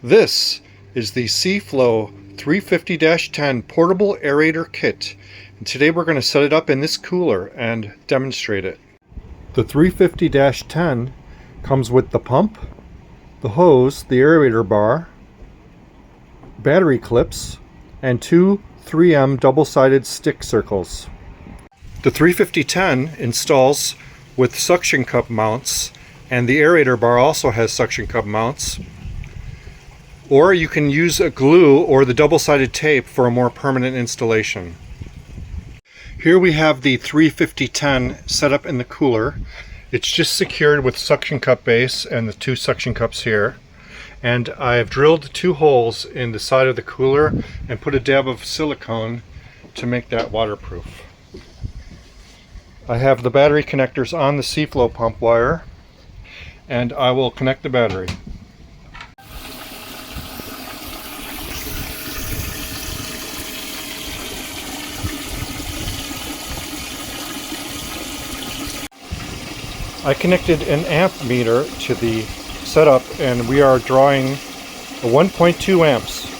This is the SEAFLO 350-10 portable aerator kit, and today we're going to set it up in this cooler and demonstrate it. The 350-10 comes with the pump, the hose, the aerator bar, battery clips, and two 3M double-sided stick circles. The 350-10 installs with suction cup mounts, and the aerator bar also has suction cup mounts. Or you can use a glue or the double-sided tape for a more permanent installation. Here we have the 350-10 set up in the cooler. It's just secured with suction cup base and the two suction cups here. And I've drilled two holes in the side of the cooler and put a dab of silicone to make that waterproof. I have the battery connectors on the SEAFLO pump wire, and I will connect the battery. I connected an amp meter to the setup, and we are drawing 1.2 amps.